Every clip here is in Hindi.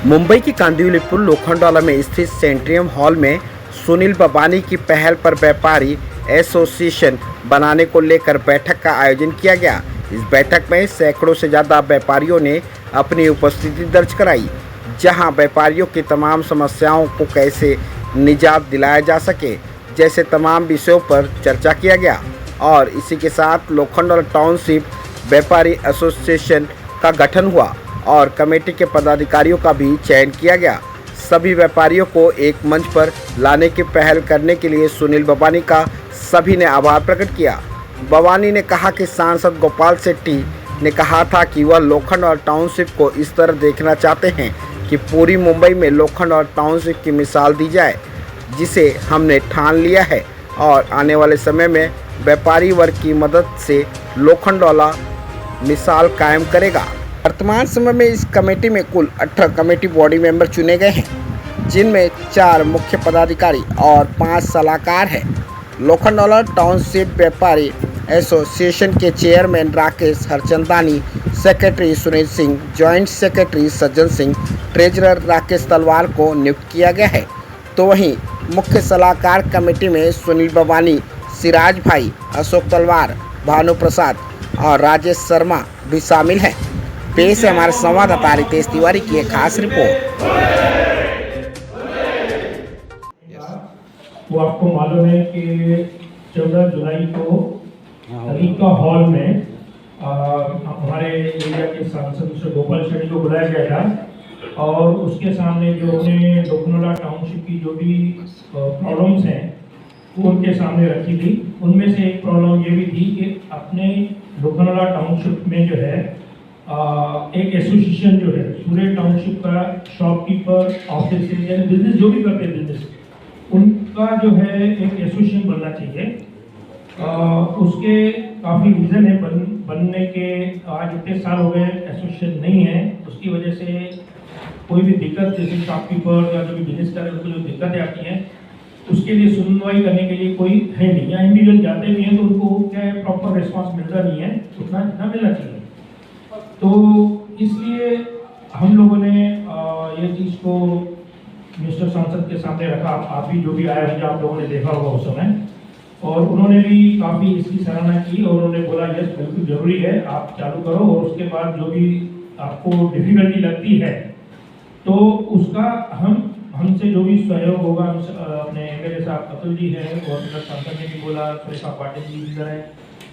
मुंबई की कांदिवली पुल लोखंडवाला में स्थित सेंट्रियम हॉल में सुनील बबानी की पहल पर व्यापारी एसोसिएशन बनाने को लेकर बैठक का आयोजन किया गया। इस बैठक में सैकड़ों से ज़्यादा व्यापारियों ने अपनी उपस्थिति दर्ज कराई, जहां व्यापारियों की तमाम समस्याओं को कैसे निजात दिलाया जा सके जैसे तमाम विषयों पर चर्चा किया गया। और इसी के साथ लोखंडवाला टाउनशिप व्यापारी एसोसिएशन का गठन हुआ और कमेटी के पदाधिकारियों का भी चयन किया गया। सभी व्यापारियों को एक मंच पर लाने की पहल करने के लिए सुनील बबानी का सभी ने आभार प्रकट किया। बबानी ने कहा कि सांसद गोपाल शेट्टी ने कहा था कि वह लोखंड और टाउनशिप को इस तरह देखना चाहते हैं कि पूरी मुंबई में लोखंड और टाउनशिप की मिसाल दी जाए, जिसे हमने ठान लिया है और आने वाले समय में व्यापारी वर्ग की मदद से लोखंडवाला मिसाल कायम करेगा। वर्तमान समय में इस कमेटी में कुल 18 कमेटी बॉडी मेंबर चुने गए हैं, जिनमें 4 मुख्य पदाधिकारी और 5 सलाहकार हैं। लोखंडवाला टाउनशिप व्यापारी एसोसिएशन के chairman Rakesh Harchandani, secretary Sunil Singh, joint secretary Sajjan Singh, treasurer Rakesh तलवार को नियुक्त किया गया है। तो वहीं मुख्य सलाहकार कमेटी में सुनील बबानी, सिराज भाई, अशोक तलवार, भानु प्रसाद और राजेश शर्मा भी शामिल हैं। पेश है हमारे संवाददाता रितेश तिवारी की एक खास रिपोर्ट। वो आपको मालूम है कि 14 जुलाई को तरीका हॉल में हमारे एरिया के सांसद मिस्टर गोपाल शेट्टी को बुलाया गया था और उसके सामने जो अपने लोखंडवाला टाउनशिप की जो भी प्रॉब्लम्स हैं वो उनके सामने रखी थी। उनमें से एक प्रॉब्लम ये भी थी कि अपने लोखंडवाला टाउनशिप में जो है एक एसोसिएशन जो है पूरे टाउनशिप का शॉपकीपर, ऑफिस यानी बिजनेस जो भी करते हैं बिजनेस, उनका जो है एक एसोसिएशन बनना चाहिए। उसके काफ़ी रीज़न है बनने के। आज इतने साल हो गए एसोसिएशन नहीं है, उसकी वजह से कोई भी दिक्कत जैसे शॉपकीपर या जो भी बिजनेस कर रहे हैं उनको जो दिक्कतें आती हैं उसके लिए सुनवाई करने के लिए कोई है नहीं, या इंडिविजुअल जाते भी हैं तो उनको क्या है प्रॉपर रिस्पॉन्स मिलता नहीं है उतना जितना मिलना चाहिए। तो इसलिए हम लोगों ने ये चीज़ को मिस्टर सांसद के सामने रखा। आप भी जो भी आए होंगे आप लोगों ने देखा होगा उस समय, और उन्होंने भी काफ़ी इसकी सराहना की और उन्होंने बोला यस बिल्कुल ज़रूरी है, आप चालू करो। और उसके बाद जो भी आपको डिफिकल्टी लगती है तो उसका हमसे जो भी सहयोग होगा, अपने एमएलए साहब अतुल जी हैं और मिस्टर सांसद ने भी बोला, सुरेखा पाटिल जी भी है,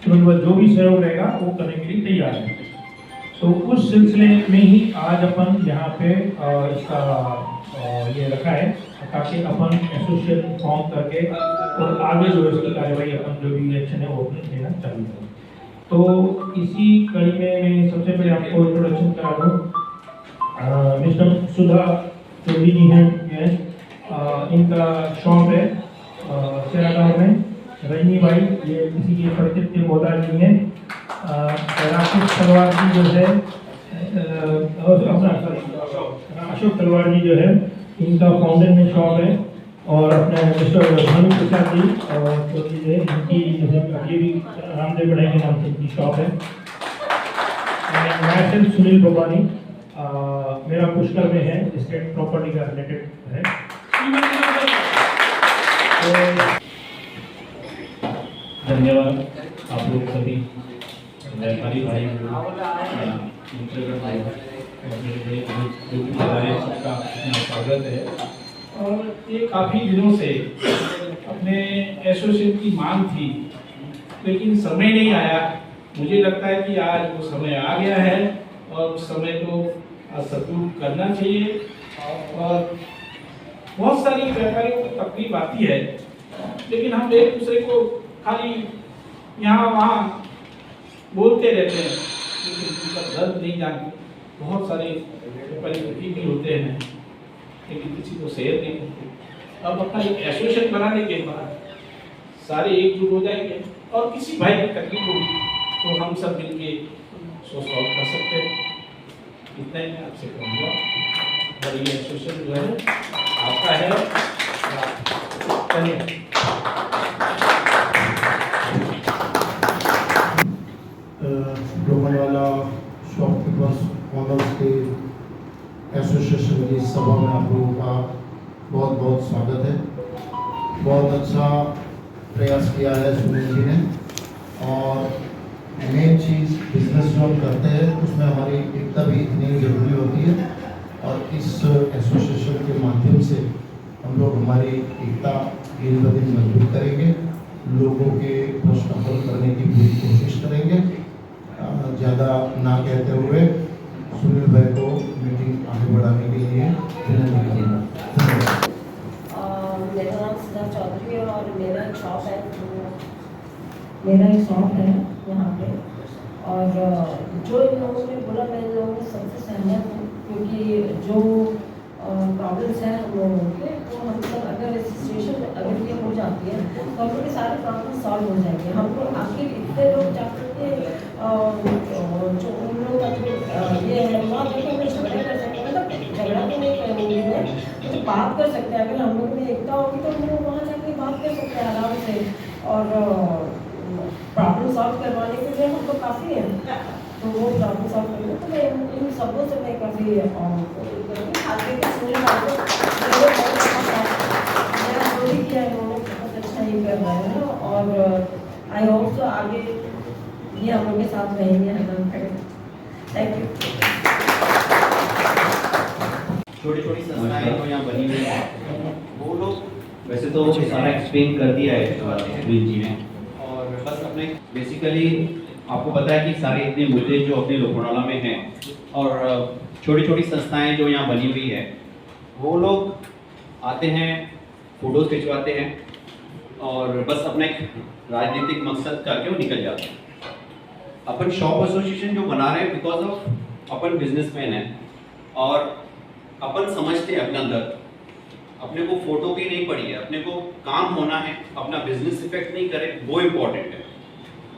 उन्होंने जो भी सहयोग रहेगा वो करने के लिए तैयार है। तो उस सिलसिले में ही आज अपन यहाँ पे इसका ये रखा है ताकि अपन एसोसिएशन फॉर्म करके और आगे जो इसकी कार्यवाही अपन जो भी इलेक्शन है वो अपन लेना चालू करें। तो इसी कड़ी में मैं सबसे पहले आपको इंट्रोडक्शन करा दूँ। मिस्टर सुधा चौधरी जी हैं, इनका शॉप है सेरागांव में। रजनी भाई ये किसी के परिचित के मोहताज जी हैं। राकेश तलवार जी जो है, अशोक तलवार जी जो है, इनका फाउंडर में शॉप है। और अपने मिस्टर भानु प्रसाद जी चौधरी जो है, इनकी ये भी रामदेव बढ़ाई के नाम से इनकी शॉप है। मैं सिर्फ सुनील बबानी, मेरा पुष्कर में है, स्टेट प्रॉपर्टी का रिलेटेड है। धन्यवाद आप लोग सभी व्यापारी भाई सबका स्वागत है। और ये काफ़ी दिनों से अपने एसोसिएशन की मांग थी लेकिन समय नहीं आया। मुझे लगता है कि आज वो समय आ गया है और उस समय को सदुपयोग करना चाहिए। और बहुत सारी व्यापारियों को तकलीफ आती है लेकिन हम एक दूसरे को खाली यहाँ वहाँ बोलते रहते हैं लेकिन उनका दर्द नहीं जानते। बहुत सारे व्यापारी दुखी भी होते हैं लेकिन किसी को शेयर नहीं करते। अब अपना एक एसोसिएशन बनाने के बाद सारे एकजुट हो जाएंगे और किसी भाई की तकलीफ होगी तो हम सब मिलके उसको सॉल्व कर सकते हैं। इतना ही मैं आपसे कहूँगा। और ये एसोसिएशन जो है आपका है। धन्यवाद। लोखंडवाला शॉपकीपर्स ऑनर्स के एसोसिएशन की सभा में आप लोगों का बहुत बहुत स्वागत है। बहुत अच्छा प्रयास किया है सुनील जी ने, और मेन चीज़ बिजनेस जो हम करते हैं उसमें हमारी एकता भी इतनी ज़रूरी होती है, और इस एसोसिएशन के माध्यम से हम लोग हमारी एकता दिन ब दिन मजबूत करेंगे, लोगों के प्रश्न हल करने की पूरी कोशिश करेंगे। ज़्यादा ना कहते हुए सुनील भाई को मीटिंग आगे बढ़ाने के लिए विनती करूँगा। धन्यवाद। मेरा नाम सुधा चौधरी है और मेरा एक शॉप है यहाँ पे। और जो इन लोगों ने बोला मैं इन लोगों से सबसे सहमत हूँ, क्योंकि जो प्रॉब्लम्स हैं हम लोगों के, तो हम सब अगर सिचुएशन अगर ये हो जाती है तो हम लोग के सारे प्रॉब्लम सॉल्व हो जाएंगे। हम लोग आखिर इतने लोग जाकर के जो उन लोगों का जो ये है वहाँ देखो हमें झगड़ा कर सकते हैं, मतलब झगड़ा तो नहीं करेंगे है, तो बात कर सकते हैं। अगर हम लोग में एकता होगी तो हम लोग वहाँ जाके बात कर सकते हैं आराम से, और प्रॉब्लम सॉल्व करवाने के लिए हम लोग काफ़ी हैं। तो वो प्रॉब्लम सॉल्व करेंगे, तो मैं इन सबों से मैं काफ़ी आगे के सुनने वालों जो भी किया है उन्होंने बहुत अच्छा ही कर रहे हैं, और आई होप तो आगे ये हम लोग के साथ रहेंगे हरदम खड़े। Thank you. छोटी छोटी संस्थाएं जो यहाँ बनी हुई है, वो लोग वैसे तो सारा एक्सप्लेन कर दिया है सुनील जी ने, और बस अपने बेसिकली आपको पता है कि सारे इतने मुद्दे जो अपने लोखंडवाला में हैं, और छोटी छोटी संस्थाएं जो यहाँ बनी हुई है, वो लोग आते हैं, फोटोज खिंचवाते हैं, और बस अपने राजनीतिक मकसद करके वो निकल जाते हैं। अपन शॉप एसोसिएशन जो बना रहे हैं बिकॉज ऑफ अपन बिजनेसमैन है, और अपन समझते हैं अपना दर्द, अपने को फोटो की नहीं पड़ी है, अपने को काम होना है, अपना बिजनेस इफेक्ट नहीं करे, वो इम्पोर्टेंट है।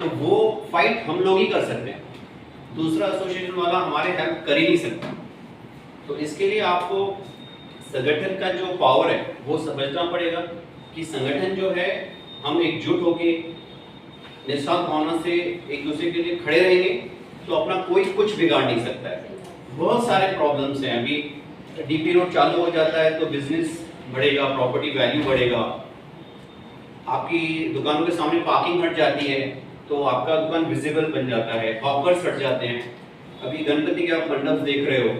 तो वो फाइट हम लोग ही कर सकते हैं, दूसरा एसोसिएशन वाला हमारे हेल्प कर ही नहीं सकता। तो इसके लिए आपको संगठन का जो पावर है वो समझना पड़ेगा कि संगठन जो है, हम एकजुट होके निस्वार्थ भावना से एक दूसरे के लिए खड़े रहेंगे तो अपना कोई कुछ बिगाड़ नहीं सकता है। बहुत सारे प्रॉब्लम्स हैं, अभी डीपी रोड चालू हो जाता है तो बिजनेस बढ़ेगा, प्रॉपर्टी वैल्यू बढ़ेगा, आपकी दुकानों के सामने पार्किंग हट जाती है तो आपका दुकान विजिबल बन जाता है, हॉकर्स हट जाते हैं। अभी गणपति के आप मंडप देख रहे हो,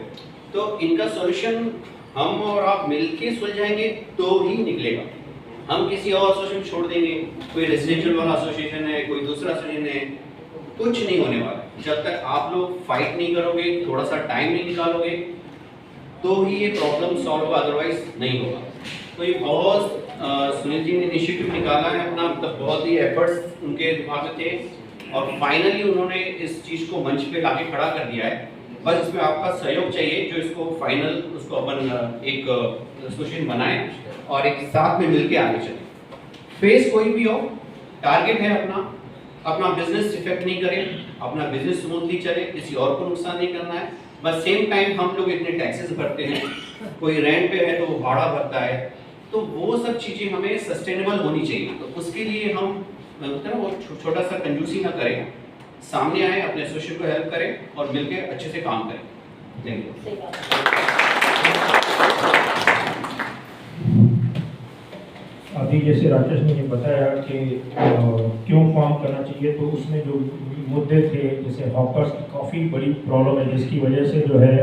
तो इनका सॉल्यूशन हम और आप मिलके सुलझाएंगे तो ही निकलेगा। हम किसी और एसोसिएशन छोड़ देंगे, कोई रेजिडेंशियल वाला एसोसिएशन है, कोई दूसरा एसोसिएशन है, कुछ नहीं होने वाला। जब तक आप लोग फाइट नहीं करोगे, थोड़ा सा टाइम नहीं निकालोगे, तो ही ये प्रॉब्लम सॉल्व होगा, अदरवाइज नहीं होगा। तो ये बहुत सुनील जी ने इनिशिएटिव निकाला है अपना, मतलब बहुत ही एफर्ट्स उनके दिमाग में थे, और फाइनली उन्होंने इस चीज़ को मंच पे लाके खड़ा कर दिया है। बस इसमें आपका सहयोग चाहिए, जो इसको फाइनल उसको अपन एक एसोसिएशन बनाए और एक साथ में मिलके आगे चले। फेस कोई भी हो, टारगेट है अपना बिजनेस इफेक्ट नहीं करे, अपना बिजनेस स्मूथली चले, किसी और को नुकसान नहीं करना है। बस सेम टाइम हम लोग इतने टैक्सेस भरते हैं, कोई रेंट पे है तो वो भाड़ा भरता है, तो वो सब चीज़ें हमें सस्टेनेबल होनी चाहिए। तो उसके लिए हम मतलब वो छोटा सा कंजूसी ना करें, सामने आए, अपने एसोसिएशन को हेल्प करें और मिलकर अच्छे से काम करें। Thank you. अभी जैसे राकेश ने बताया कि क्यों फॉर्म करना चाहिए, तो उसमें जो मुद्दे थे, जैसे हॉकर्स की काफ़ी बड़ी प्रॉब्लम है, जिसकी वजह से जो है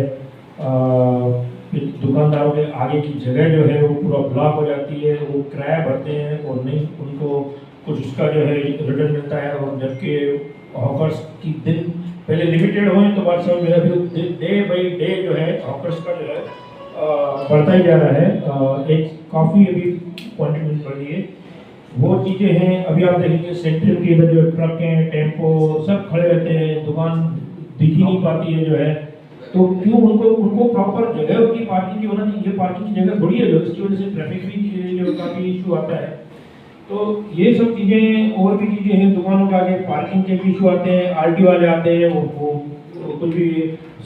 दुकानदारों के आगे की जगह जो है वो पूरा ब्लॉक हो जाती है, वो किराया भरते हैं और नहीं उनको कुछ उसका जो है रिटर्न मिलता है। और जबकि हॉकर्स की दिन पहले लिमिटेड हुए तो बात समझ में अभी डे बाई डे जो है हॉकर्स का जो है बढ़ता ही जा रहा है। एक काफ़ी अभी क्वान्टिटी बढ़ रही है, वो चीज़ें हैं। अभी आप देखेंगे सेंट्रल के इधर जो ट्रक हैं, टेम्पो सब खड़े रहते हैं, दुकान दिख ही नहीं पाती है जो है, तो क्यों उनको प्रॉपर जगह उनकी पार्किंग की होना चाहिए। ये पार्किंग की जगह थोड़ी है, जो इसकी वजह से ट्रैफिक भी जो काफ़ी इशू आता है। तो ये सब चीज़ें और भी चीज़ें हैं, दुकानों के आगे पार्किंग के भी इशू आते हैं, आरटी वाले आते हैं, वो कुछ भी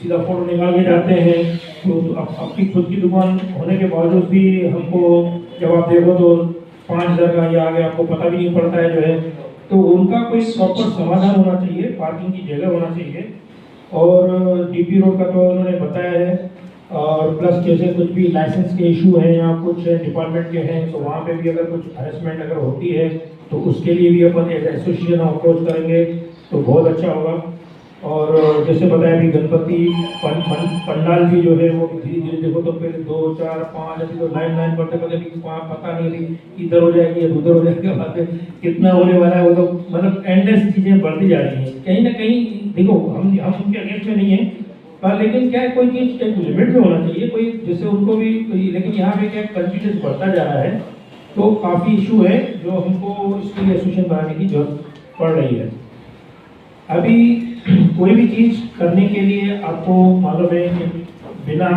सीधा फोटो निकाल के जाते हैं। तो अपनी खुद की दुकान होने के बावजूद भी हमको जब आप देखो तो 5,000 का ये आगे आपको पता भी नहीं पड़ता है जो है। तो उनका कोई प्रॉपर समाधान होना चाहिए, पार्किंग की जगह होना चाहिए। और डीपी रोड का तो उन्होंने बताया है, और प्लस जैसे कुछ भी लाइसेंस के इशू हैं या कुछ डिपार्टमेंट के हैं तो वहाँ पे भी अगर कुछ हरेसमेंट अगर होती है तो उसके लिए भी अपन एज एसोसिएशन अप्रोच करेंगे तो बहुत अच्छा होगा। और जैसे बताया भी गणपति पंडाल भी जो है वो धीरे धीरे देखो तो फिर 2 4 5 ऐसी तो लाइन बढ़ते बढ़ते भी पता नहीं अभी इधर हो जाएगी या उधर हो जाएगी, बाद में कितना होने वाला है वो तो मतलब एंडलेस चीज़ें बढ़ती जा रही हैं। कहीं ना कहीं देखो हम उनके अगेंस्ट में नहीं है पर लेकिन क्या है कोई चीज़ एक लिमिट में होना चाहिए कोई जैसे उनको भी लेकिन यहाँ पे क्या कंफ्यूजन बढ़ता जा रहा है तो काफ़ी इशू है जो हमको इसके लिए एसोसिएशन बनाने की जरूरत पड़ रही है। अभी कोई भी चीज़ करने के लिए आपको मालूम है कि बिना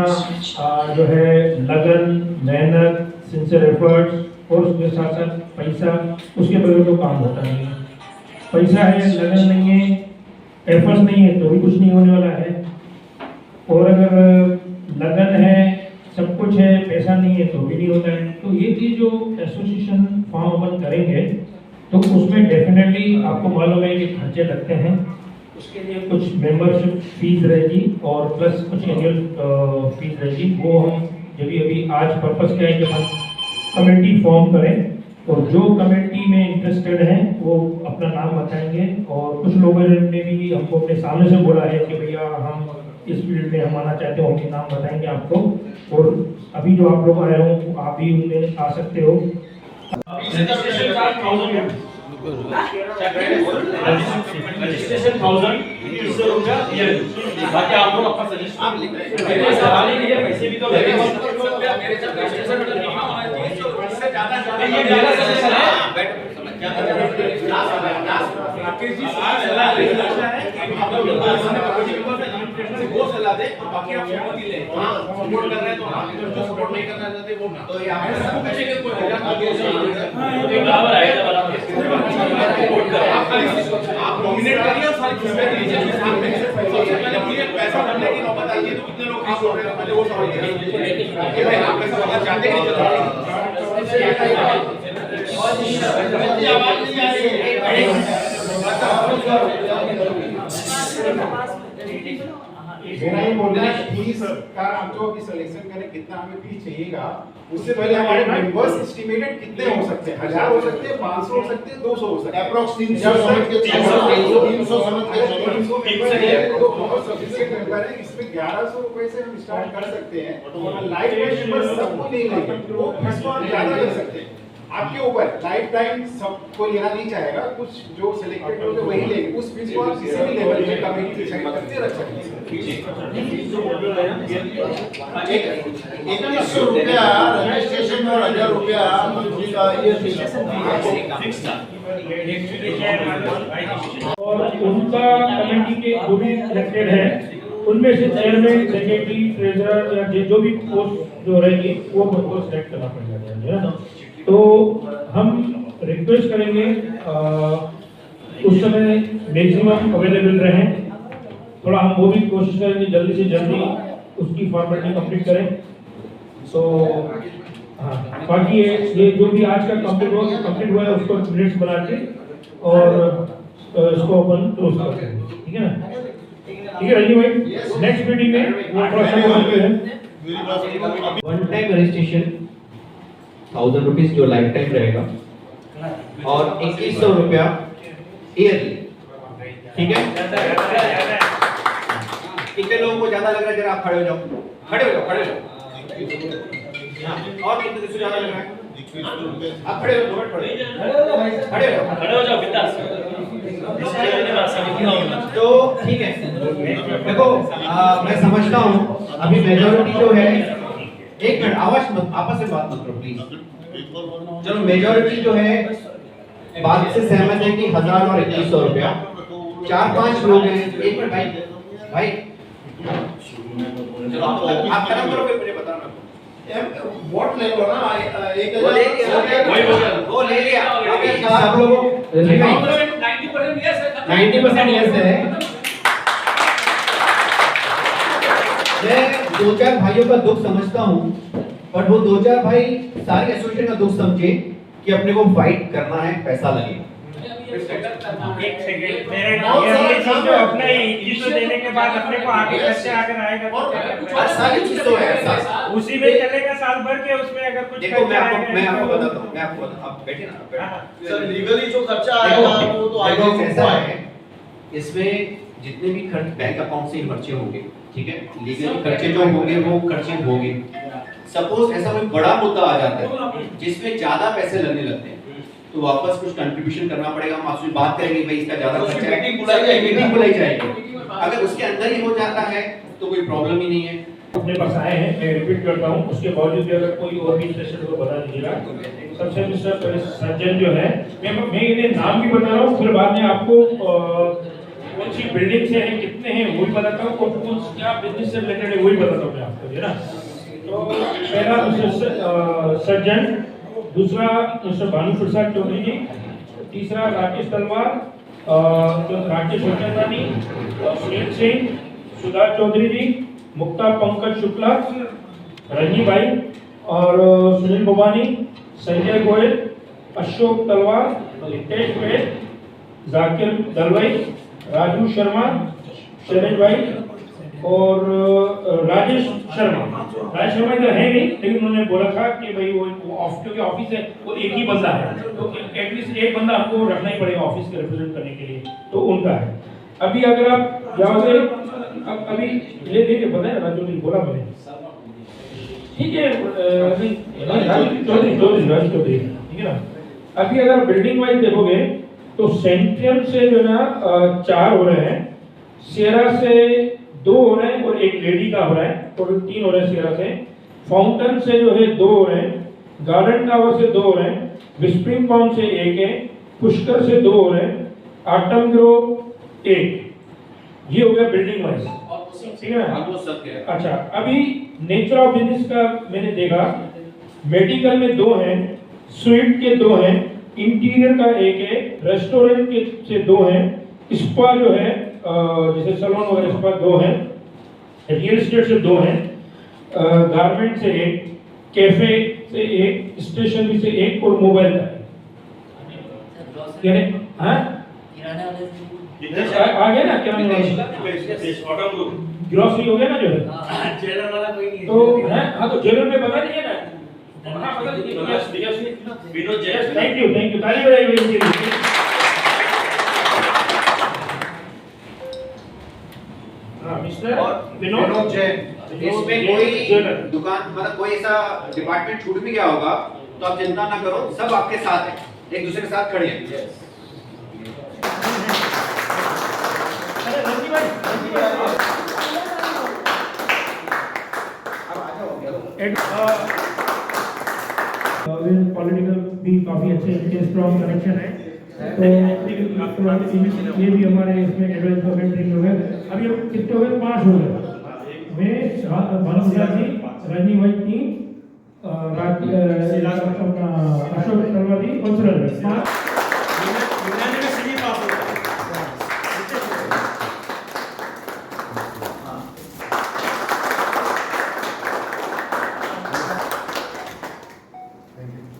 जो है लगन मेहनत सिंसियर एफर्ट्स और उसके साथ साथ पैसा उसके बगैर तो काम होता नहीं है। पैसा है लगन नहीं है एफर्ट्स नहीं है तो भी कुछ नहीं होने वाला है। और अगर लगन है सब कुछ है पैसा नहीं है तो भी नहीं होता है। तो ये चीज़ जो एसोसिएशन फॉर्म अपन करेंगे तो उसमें डेफिनेटली आपको मालूम है कि खर्चे लगते हैं। उसके लिए कुछ मेंबरशिप फीस रहेगी और प्लस कुछ एनुअल फीस रहेगी। वो हम जब अभी आज पर्पस क्या है कि हम कमेटी फॉर्म करें और जो कमेटी में इंटरेस्टेड हैं वो अपना नाम बताएंगे। और कुछ लोगों ने भी हमको अपने सामने से बोला है कि भैया हम इस फील्ड में हम आना चाहते हो, उनके नाम बताएंगे आपको। और अभी जो आप लोग आए हो आप भी उनमें आ सकते हो। रजिस्ट्रेशन 1000 300 रुपया बाकी आप लोग अपना सजेशन सवाल ही है पैसे भी तो लगे मेरे जब रजिस्ट्रेशन में लिखा होना चाहिए 300 रुपये से ज्यादा ये मेरा सजेशन है। राकेश जी सलाह है आप लोग से वो सलाह दे और बाकी आप सपोर्ट ही ले। हां सपोर्ट कर रहे हैं तो हां जो सपोर्ट नहीं करना चाहते वो ना तो ये आप सब पैसे के कोई बराबर आएगा आप नॉमिनेट करिए और सारी किस्में दीजिए। सबसे पहले मुझे पैसा भरने की नौबत आई है तो कितने लोग खास हो रहे हैं पहले वो सवाल कीजिए कि भाई आप पैसा भरना चाहते हैं नहीं आवाज नहीं आ रही है। फीस का हम जो अभी सिलेक्शन करें कितना हमें फीस चाहिएगा उससे पहले हमारे मेंबर्स एस्टिमेटेड कितने हो सकते हैं 1000 हो सकते हैं 500 हो सकते हैं 200 हो सकते हैं अप्रॉक्स 300 समझ के 300 समझ के 300 तो बहुत सफिशिएंट मेंबर है। इसमें 1100 रुपए से हम स्टार्ट कर सकते हैं और लाइफ टाइम मेंबर सबको नहीं लेंगे वो फीस को आप ज्यादा ले सकते हैं। आपके ऊपर लाइफ टाइम सबको लेना नहीं चाहेगा कुछ जो सिलेक्टेड होंगे वही लेंगे उस फीस को आप किसी भी लेवल पे कमेटी डिसाइड करके रख सकते हैं। 2100 रुपया रजिस्ट्रेशन और 1000 रुपया मंथली का ये फिक्स था। और उनका कमेटी के जो भी इलेक्टेड है उनमें से चेयरमैन सेक्रेटरी ट्रेजरर या जो भी पोस्ट जो रहेगी वो हमको सेलेक्ट करना पड़ेगा ना। तो हम रिक्वेस्ट करेंगे उस समय मैक्सिमम अवेलेबल रहें। थोड़ा हम वो भी कोशिश करेंगे जल्दी से जल्दी उसकी फॉर्मेलिटी कंप्लीट करें। तो हाँ बाकी ये जो भी आज का कंप्लीट हुआ है उसको मिनट्स बना के और इसको अपन क्लोज करते हैं। ठीक है ना? ठीक है रंजीत भाई नेक्स्ट मीटिंग में वो process one time registration 1000 rupees जो लाइफ टाइम रहेगा और 2100 रुपया ईयरली। ठीक है कितने लोगों को ज्यादा लग रहा है जरा आप खड़े हो जाओ खड़े हो जाओ और कितने से ज्यादा लग रहा है आप खड़े हो जाओ बिंदास। तो ठीक है देखो मैं समझता हूँ अभी मेजॉरिटी जो है एक मिनट आवाज मत आपस में बात मत करो प्लीज। चलो मेजॉरिटी जो है बात से सहमत है कि 1000 और 2100 रुपया 4-5 लोग हैं। एक मिनट भाई चलो आप खत्म करो फिर मुझे बताना। वोट ले लो ना एक वो ले लिया आप लोगों 90% यस है। मैं 2-4 भाइयों का दुख समझता हूँ पर वो 2-4 भाई सारे एसोसिएशन का दुख समझे कि अपने को फाइट करना है पैसा लगेगा। एक सेकंड मेरे ये चीज जो अपने इशू देने के बाद अपने को आगे खर्चे अगर आएगा तो क्या करना है? सारी चीज तो है उसी में चलेगा साल भर के उसमें अगर कुछ देखो मैं खर्चा आपको आएगा बताता हूँ मैं आपको बताता हूँ आप बैठिए ना आप बैठिए। सर लीगली जो खर्चा आएगा वो तो आएगा देखो ऐसा है इसमें जितने भी खर्च बैंक अकाउंट से खर्चे होंगे ठीक है लीगली खर्चे जो होंगे वो खर्चे होंगे। सपोज ऐसा कोई बड़ा मुद्दा आ जाता है जिसमें ज्यादा पैसे लगने लगते हैं तो वापस कुछ कंट्रीब्यूशन करना पड़ेगा। हम आपसे बात करेंगे भाई इसका ज्यादा खर्चा है मीटिंग बुलाई जाएगी। अगर उसके अंदर ही हो जाता है तो कोई प्रॉब्लम ही नहीं है। अपने पास आए हैं मैं रिपीट करता हूँ उसके बावजूद भी अगर कोई और भी पेशेंट को बता दीजिएगा। सबसे मिस्टर सर्जन जो है मैं इन्हें नाम भी बता रहा हूँ फिर बाद में आपको कौन सी बिल्डिंग से हैं कितने हैं वो भी बताता हूँ और कौन क्या बिजनेस से रिलेटेड है वो भी बताता हूँ मैं आपको है ना। तो पहला मिस्टर सर्जन, दूसरा मिस्टर भानु प्रसाद चौधरी जी, तीसरा राकेश तलवार, राकेश वचनरानी, सुनील सिंह, सुधा चौधरी जी, मुक्ता पंकज शुक्ला, रंजी भाई और सुनील भवानी, संजय गोयल, अशोक तलवार, रितेश वैद, जाकिर दलवाई, राजू शर्मा, शैलेश भाई और राजेश शर्मा। राजेश शर्मा इधर है नहीं लेकिन उन्होंने बोला था कि भाई वो क्योंकि ऑफिस है वो एक ही बंदा है तो एटलीस्ट एक बंदा आपको रखना ही पड़ेगा ऑफिस के रिप्रेजेंट करने के लिए तो उनका है। अभी अगर आप जाओगे अभी ले लेके बताया राजू ने बोला मैंने ठीक है चौधरी ठीक है ना। अभी अगर बिल्डिंग वाइज देखोगे तो सेंट्रियम से जो ना 4 हो रहे हैं, सियरा से 2 हो रहे हैं और एक लेडी का हो रहा है टोटल 3 हो रहे हैं सियरा से। फाउंटेन से जो है 2 हो रहे हैं, गार्डन टावर से 2 हो रहे हैं, विस्परिंग पाउंड से 1 है, पुष्कर से 2 हो रहे हैं, आटम ग्रोव 1। ये हो गया बिल्डिंग वाइज ठीक है ना। अच्छा अभी नेचर ऑफ बिजनेस का मैंने देखा मेडिकल में 2 हैं, स्वीट के 2 हैं, इंटीरियर का 1 है, रेस्टोरेंट के से 2 हैं, स्पा जो है जैसे सैलून वगैरह स्पा 2 हैं, रियल एस्टेट से 2 हैं, गारमेंट से 1, कैफे से 1, स्टेशनरी से 1 और मोबाइल का है। हाँ आ गया ना क्या ग्रोसरी हो गया ना जो है जेलर वाला कोई नहीं तो है। हाँ तो जेलर में बता दीजिए ना। हाँ बता दीजिए विनोद जैन। थैंक यू ताली बजाइए इनके लिए। हाँ मिस्टर विनोद जैन इसमें कोई दुकान मतलब कोई ऐसा डिपार्टमेंट छूट भी गया होगा तो आप चिंता ना करो सब आपके साथ है एक दूसरे के साथ खड़े हैं। पॉलिटिकल भी काफ़ी अच्छे स्ट्रॉन्ग कनेक्शन है तो ये भी हमारे इसमें एडवाइजमेंट हो गए। अभी हम कितने हो गए 5 हो गए। मैं भानु प्रसाद जी, रजनी भाई 3, अशोक तलवार जी और सुरेश भाई।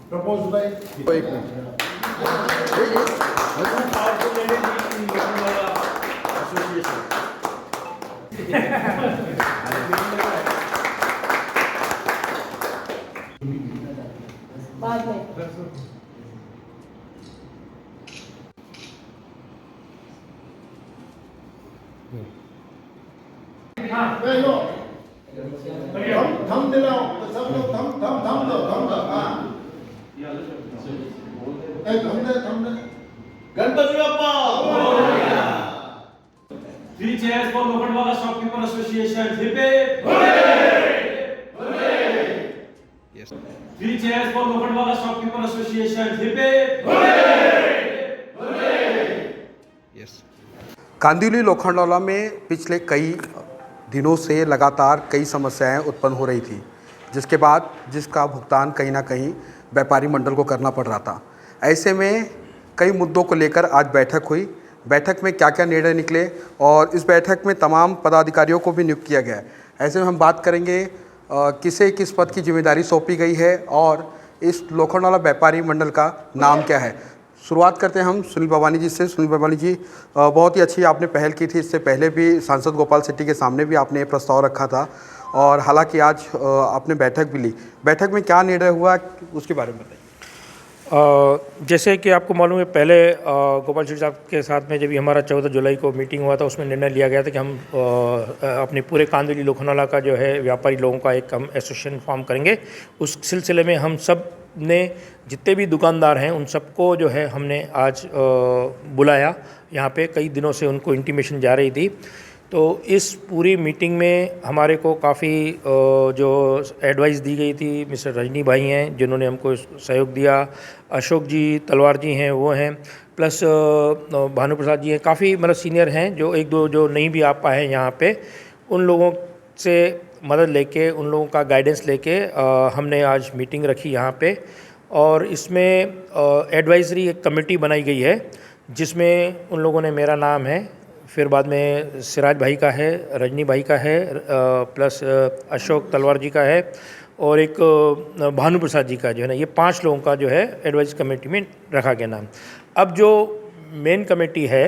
Proposed by एक मिनट बाद में नहीं लो थम दिलाओ तो सब लोग थम दो हाँ थम दे Ganpati Bappa 3 chairs for Lokhandwala Shopkeeper Association. Hip hip. Yes. 3 chairs for Lokhandwala Shopkeeper Association. Hip hip. Yes. Kandivali Lokhandwala में पिछले कई दिनों से लगातार कई समस्याएं उत्पन्न हो रही थी जिसके बाद जिसका भुगतान कहीं ना कहीं व्यापारी मंडल को करना पड़ रहा था। ऐसे में कई मुद्दों को लेकर आज बैठक हुई। बैठक में क्या क्या निर्णय निकले और इस बैठक में तमाम पदाधिकारियों को भी नियुक्त किया गया है। ऐसे में हम बात करेंगे किसे किस पद की जिम्मेदारी सौंपी गई है और इस लोखंडवाला व्यापारी मंडल का नाम क्या है। शुरुआत करते हैं हम सुनील बबानी जी से। सुनील बबानी जी, बहुत ही अच्छी आपने पहल की थी। इससे पहले भी सांसद गोपाल शेट्टी के सामने भी आपने ये प्रस्ताव रखा था और हालांकि आज आपने बैठक भी ली। बैठक में क्या निर्णय हुआ उसके बारे में बताइए। जैसे कि आपको मालूम है, पहले गोपाल शेट्टी साहब के साथ में जब भी हमारा 14 जुलाई को मीटिंग हुआ था, उसमें निर्णय लिया गया था कि हम अपने पूरे कांदिवली लोखंडवाला का जो है व्यापारी लोगों का एक हम एसोसिएशन फॉर्म करेंगे। उस सिलसिले में हम सब ने जितने भी दुकानदार हैं उन सबको जो है हमने आज बुलाया यहाँ पे। कई दिनों से उनको इंटीमेशन जा रही थी। तो इस पूरी मीटिंग में हमारे को काफ़ी जो एडवाइस दी गई थी, मिस्टर रजनी भाई हैं जिन्होंने हमको सहयोग दिया, अशोक जी तलवार जी हैं वो हैं, प्लस भानु प्रसाद जी हैं, काफ़ी मतलब सीनियर हैं जो एक दो जो नहीं भी आ पाए हैं यहाँ पे, उन लोगों से मदद लेके, उन लोगों का गाइडेंस लेके हमने आज मीटिंग रखी यहाँ पे। और इसमें एडवाइजरी एक कमेटी बनाई गई है जिसमें उन लोगों ने, मेरा नाम है, फिर बाद में सिराज भाई का है, रजनी भाई का है, प्लस अशोक तलवार जी का है और एक भानु प्रसाद जी का जो है ना, ये 5 लोगों का जो है एडवाइस कमेटी में रखा गया नाम। अब जो मेन कमेटी है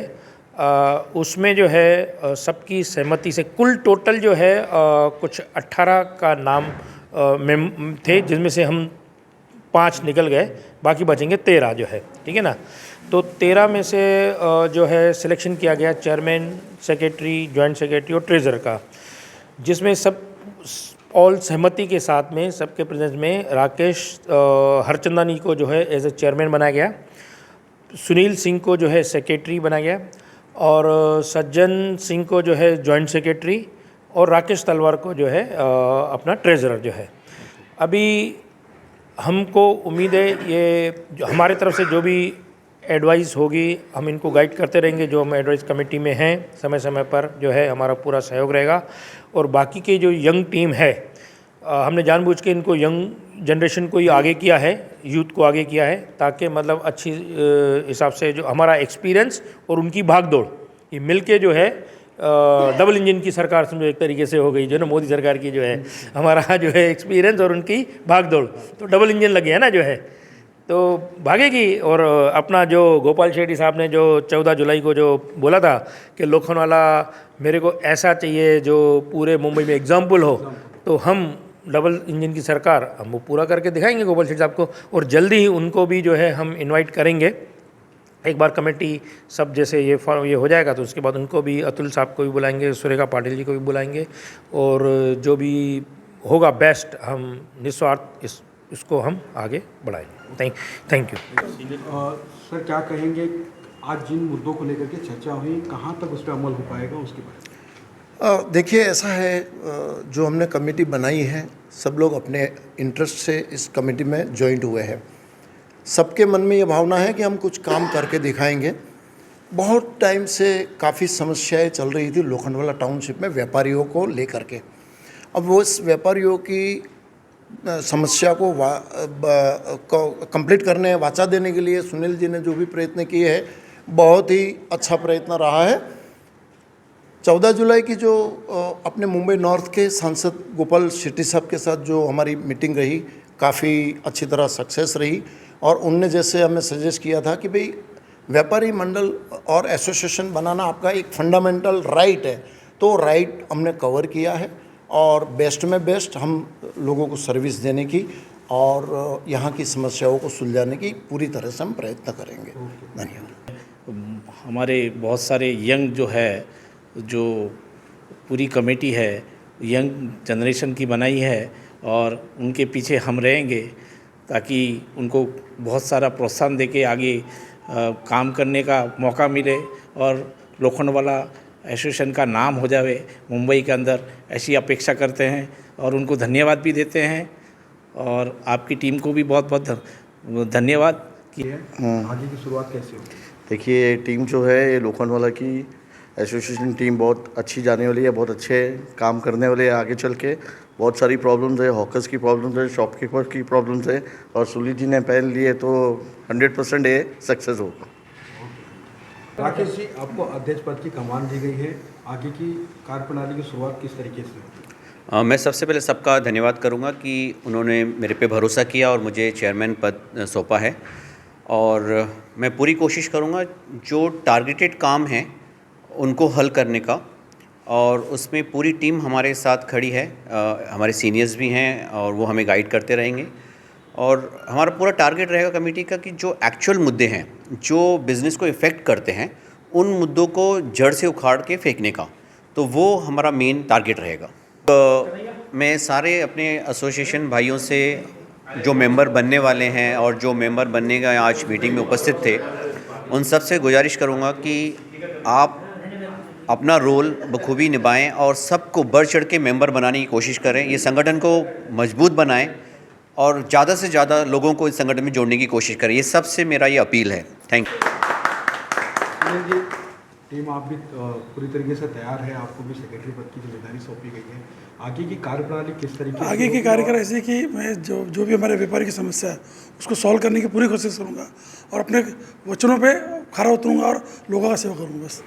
उसमें जो है सबकी सहमति से कुल टोटल जो है कुछ 18 का नाम में थे, जिसमें से हम 5 निकल गए, बाकी बचेंगे 13 जो है, ठीक है ना। तो 13 में से जो है सिलेक्शन किया गया चेयरमैन, सेक्रेटरी, जॉइंट सेक्रेटरी और ट्रेजर का, जिसमें सब ऑल सहमति के साथ में सबके प्रेजेंस में राकेश हरचंदानी को जो है एज ए चेयरमैन बनाया गया, सुनील सिंह को जो है सेक्रेटरी बनाया गया और सज्जन सिंह को जो है जॉइंट सेक्रेटरी और राकेश तलवार को जो है अपना ट्रेजरर जो है। अभी हमको उम्मीद है ये जो हमारे तरफ से जो भी एडवाइस होगी हम इनको गाइड करते रहेंगे। जो हम एडवाइस कमेटी में हैं समय समय पर जो है हमारा पूरा सहयोग रहेगा। और बाकी के जो यंग टीम है, हमने जानबूझ के इनको यंग जनरेशन को ही आगे किया है, यूथ को आगे किया है, ताकि मतलब अच्छी हिसाब से जो हमारा एक्सपीरियंस और उनकी भागदौड़ ये मिल के जो है डबल इंजन की सरकार समझो एक तरीके से हो गई, जो ना मोदी सरकार की जो है हमारा जो है एक्सपीरियंस और उनकी भागदौड़, तो डबल इंजन लगे है ना जो है, तो भागेगी। और अपना जो गोपाल शेट्टी साहब ने जो 14 जुलाई को जो बोला था कि लोखंडवाला मेरे को ऐसा चाहिए जो पूरे मुंबई में एग्जाम्पल हो, तो हम डबल इंजन की सरकार हम वो पूरा करके दिखाएंगे गोपाल शेट्टी साहब को। और जल्दी ही उनको भी जो है हम इनवाइट करेंगे। एक बार कमेटी सब जैसे ये हो जाएगा तो उसके बाद उनको भी, अतुल साहब को भी बुलाएंगे, सुरेखा पाटिल जी को भी बुलाएंगे और जो भी होगा बेस्ट हम निस्वार्थ इसको हम आगे बढ़ाएंगे। Thank you. सर क्या कहेंगे, आज जिन मुद्दों को लेकर के चर्चा हुई कहाँ तक उस पर अमल हो पाएगा उसके बारे में? देखिए ऐसा है, जो हमने कमेटी बनाई है सब लोग अपने इंटरेस्ट से इस कमेटी में ज्वाइंट हुए हैं। सबके मन में ये भावना है कि हम कुछ काम करके दिखाएंगे। बहुत टाइम से काफ़ी समस्याएं चल रही थी लोखंडवाला टाउनशिप में व्यापारियों को लेकर के। अब वो इस व्यापारियों की समस्या को कंप्लीट करने, वाचा देने के लिए सुनील जी ने जो भी प्रयत्न किए हैं, बहुत ही अच्छा प्रयत्न रहा है। 14 जुलाई की जो अपने मुंबई नॉर्थ के सांसद गोपाल शेट्टी साहब के साथ जो हमारी मीटिंग रही, काफ़ी अच्छी तरह सक्सेस रही। और उनने जैसे हमें सजेस्ट किया था कि भाई व्यापारी मंडल और एसोसिएशन बनाना आपका एक फंडामेंटल राइट है, तो राइट हमने कवर किया है और बेस्ट में बेस्ट हम लोगों को सर्विस देने की और यहाँ की समस्याओं को सुलझाने की पूरी तरह से हम प्रयत्न करेंगे। धन्यवाद। हमारे बहुत सारे यंग जो है, जो पूरी कमेटी है यंग जनरेशन की बनाई है और उनके पीछे हम रहेंगे ताकि उनको बहुत सारा प्रोत्साहन देके आगे काम करने का मौका मिले और लोखंडवाला एसोसिएशन का नाम हो जावे मुंबई के अंदर, ऐसी अपेक्षा करते हैं और उनको धन्यवाद भी देते हैं। और आपकी टीम को भी बहुत बहुत धन्यवाद कि आगे की शुरुआत कैसे होगी? देखिए टीम जो है ये लोखंडवाला की एसोसिएशन टीम बहुत अच्छी जाने वाली है, बहुत अच्छे काम करने वाले हैं आगे चल के। बहुत सारी प्रॉब्लम्स है, हॉकर्स की प्रॉब्लम्स है, शॉपकीपर की प्रॉब्लम्स है और सुनील जी ने पहल ली है तो 100% ये सक्सेस होगा। राकेश जी, आपको अध्यक्ष पद की कमान दी गई है, आगे की कार्यप्रणाली की शुरुआत किस तरीके से होगी? मैं सबसे पहले सबका धन्यवाद करूंगा कि उन्होंने मेरे पे भरोसा किया और मुझे चेयरमैन पद सौंपा है। और मैं पूरी कोशिश करूँगा जो टारगेटेड काम हैं उनको हल करने का, और उसमें पूरी टीम हमारे साथ खड़ी है। हमारे सीनियर्स भी हैं और वो हमें गाइड करते रहेंगे, और हमारा पूरा टारगेट रहेगा कमेटी का कि जो एक्चुअल मुद्दे हैं जो बिज़नेस को इफ़ेक्ट करते हैं उन मुद्दों को जड़ से उखाड़ के फेंकने का, तो वो हमारा मेन टारगेट रहेगा। मैं सारे अपने एसोसिएशन भाइयों से जो मेंबर बनने वाले हैं और जो मेंबर बनने का आज मीटिंग में उपस्थित थे, उन सब से गुजारिश करूंगा कि आप अपना रोल बखूबी निभाएं और सबको बढ़ चढ़ के मेंबर बनाने की कोशिश करें। ये संगठन को मजबूत बनाएं और ज़्यादा से ज़्यादा लोगों को इस संगठन में जोड़ने की कोशिश करें। ये सबसे मेरा ये अपील है। Thank you. जी, टीम आप भी पूरी तरीके से तैयार है, आपको भी सेक्रेटरी पद की जिम्मेदारी सौंपी गई है। आगे की कार्यप्रणाली किस तरीके से? आगे की कार्यक्रम ऐसे कि मैं जो भी हमारे व्यापारी की समस्या है उसको सॉल्व करने की पूरी कोशिश करूँगा और अपने वचनों पे खरा उतरूँगा और लोगों का सेवा करूँगा। बस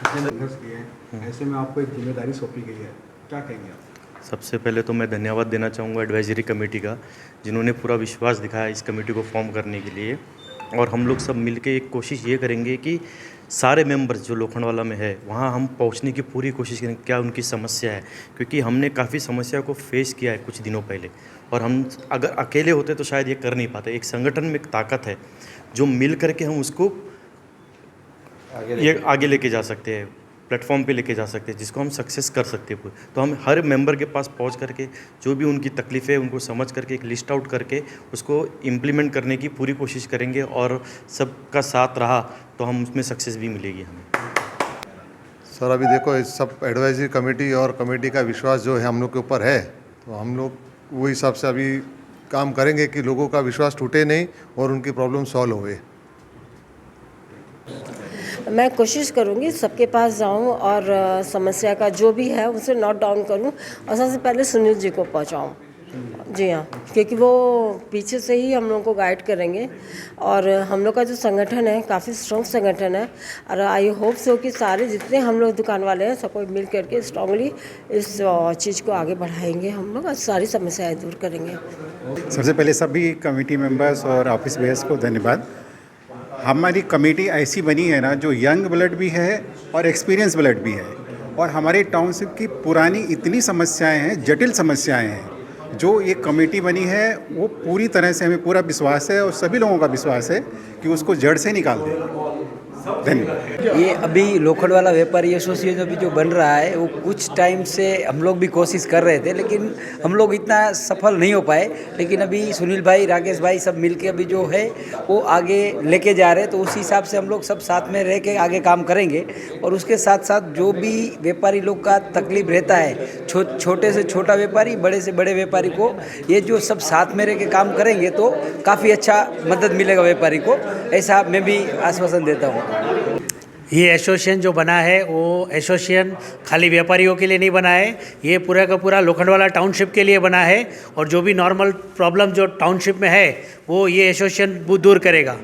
संघर्ष किए हैं, ऐसे में आपको एक जिम्मेदारी सौंपी गई है, क्या कहेंगे आप? सबसे पहले तो मैं धन्यवाद देना चाहूँगा एडवाइजरी कमेटी का, जिन्होंने पूरा विश्वास दिखाया इस कमेटी को फॉर्म करने के लिए। और हम लोग सब मिलके एक कोशिश ये करेंगे कि सारे मेंबर्स जो लोखंडवाला में है वहाँ हम पहुँचने की पूरी कोशिश करेंगे क्या उनकी समस्या है, क्योंकि हमने काफ़ी समस्या को फेस किया है कुछ दिनों पहले, और हम अगर अकेले होते तो शायद ये कर नहीं पाते। एक संगठन में एक ताकत है जो मिल करके हम उसको आगे लेके जा सकते हैं, प्लेटफॉर्म पे लेके जा सकते हैं, जिसको हम सक्सेस कर सकते हैं। तो हम हर मेंबर के पास पहुंच करके जो भी उनकी तकलीफ़ें उनको समझ करके एक लिस्ट आउट करके उसको इम्प्लीमेंट करने की पूरी कोशिश करेंगे, और सबका साथ रहा तो हम उसमें सक्सेस भी मिलेगी हमें। सर अभी देखो इस सब एडवाइजरी कमेटी और कमेटी का विश्वास जो है हम लोग के ऊपर है, तो हम लोग वो हिसाब से अभी काम करेंगे कि लोगों का विश्वास टूटे नहीं और उनकी प्रॉब्लम सॉल्व होए। मैं कोशिश करूँगी सबके पास जाऊँ और समस्या का जो भी है उसे नोट डाउन करूँ और सबसे पहले सुनील जी को पहुँचाऊँ। जी हाँ, क्योंकि वो पीछे से ही हम लोग को गाइड करेंगे, और हम लोग का जो संगठन है काफ़ी स्ट्रॉन्ग संगठन है, और आई होप सो कि सारे जितने हम लोग दुकान वाले हैं सबको मिल करके स्ट्रांगली इस चीज़ को आगे बढ़ाएंगे हम लोग और सारी समस्याएँ दूर करेंगे। सबसे पहले सभी कमेटी मेंबर्स और ऑफिस बेयर्स को धन्यवाद। हमारी कमेटी ऐसी बनी है ना जो यंग ब्लड भी है और एक्सपीरियंस ब्लड भी है, और हमारे टाउनशिप की पुरानी इतनी समस्याएं हैं, जटिल समस्याएं हैं, जो ये कमेटी बनी है वो पूरी तरह से हमें पूरा विश्वास है और सभी लोगों का विश्वास है कि उसको जड़ से निकाल देंगे। धन्यवाद। ये अभी लोखंडवाला व्यापारी एसोसिएशन अभी जो बन रहा है वो कुछ टाइम से हम लोग भी कोशिश कर रहे थे, लेकिन हम लोग इतना सफल नहीं हो पाए। लेकिन अभी सुनील भाई, राकेश भाई सब मिलके अभी जो है वो आगे लेके जा रहे हैं, तो उस हिसाब से हम लोग सब साथ में रह के आगे काम करेंगे। और उसके साथ साथ जो भी व्यापारी लोग का तकलीफ रहता है, छोटे से छोटा व्यापारी, बड़े से बड़े व्यापारी को, ये जो सब साथ में रह के काम करेंगे तो काफ़ी अच्छा मदद मिलेगा व्यापारी को, ऐसा मैं भी आश्वासन देता हूँ। ये एसोसिएशन जो बना है वो एसोसिएशन खाली व्यापारियों के लिए नहीं बना है, ये पूरा का पूरा लोखंडवाला टाउनशिप के लिए बना है, और जो भी नॉर्मल प्रॉब्लम जो टाउनशिप में है वो ये एसोसिएशन दूर करेगा।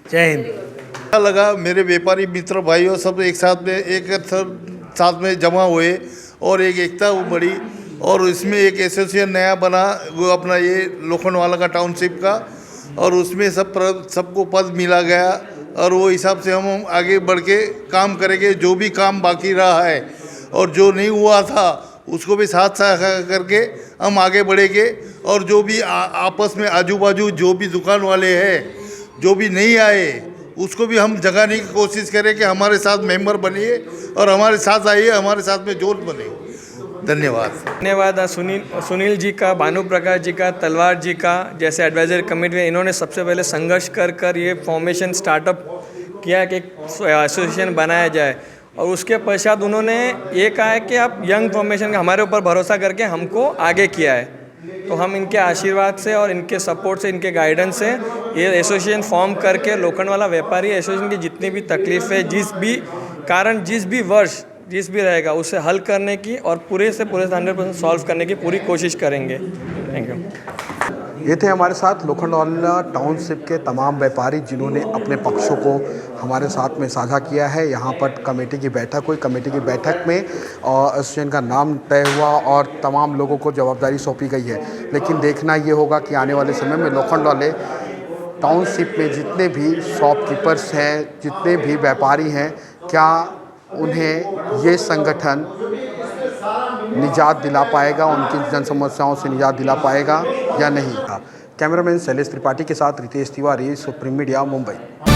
जय हिंद। अच्छा लगा, मेरे व्यापारी मित्र भाइयों सब एक साथ में जमा हुए और एक एकता बढ़ी, और इसमें एक एसोसिएशन नया बना वो अपना ये लोखंडवाला का टाउनशिप का, और उसमें सबको पद मिला गया, और वो हिसाब से हम आगे बढ़ के काम करेंगे। जो भी काम बाकी रहा है और जो नहीं हुआ था उसको भी साथ साथ करके हम आगे बढ़ेंगे, और जो भी आपस में आजू बाजू जो भी दुकान वाले हैं जो भी नहीं आए उसको भी हम जगाने की कोशिश करें कि हमारे साथ मेंबर बनिए और हमारे साथ आइए, हमारे साथ में जोड़ बने। धन्यवाद सुनील जी का, भानु प्रकाश जी का, तलवार जी का, जैसे एडवाइजरी कमेटी में इन्होंने सबसे पहले संघर्ष कर ये फॉर्मेशन स्टार्टअप किया कि एक एसोसिएशन बनाया जाए, और उसके पश्चात उन्होंने ये कहा है कि आप यंग फॉर्मेशन का हमारे ऊपर भरोसा करके हमको आगे किया है। तो हम इनके आशीर्वाद से और इनके सपोर्ट से, इनके गाइडेंस से ये एसोसिएशन फॉर्म करके लोखंडवाला व्यापारी एसोसिएशन की जितनी भी तकलीफ़ें, जिस भी कारण, जिस भी वर्ष जिस भी रहेगा उसे हल करने की और पूरे से 100% सॉल्व करने की पूरी कोशिश करेंगे। Thank you. ये थे हमारे साथ लोखंडवाला टाउनशिप के तमाम व्यापारी जिन्होंने अपने पक्षों को हमारे साथ में साझा किया है। यहाँ पर कमेटी की बैठक हुई, कमेटी की बैठक में एसोसिएशन का नाम तय हुआ और तमाम लोगों को जवाबदारी सौंपी गई है। लेकिन देखना ये होगा कि आने वाले समय में लोखंडवाले टाउनशिप में जितने भी शॉपकीपर्स हैं, जितने भी व्यापारी हैं, क्या उन्हें ये संगठन निजात दिला पाएगा, उनकी जन समस्याओं से निजात दिला पाएगा या नहीं। कैमरामैन शैलेश त्रिपाठी के साथ रितेश तिवारी, सुप्रीम मीडिया, मुंबई।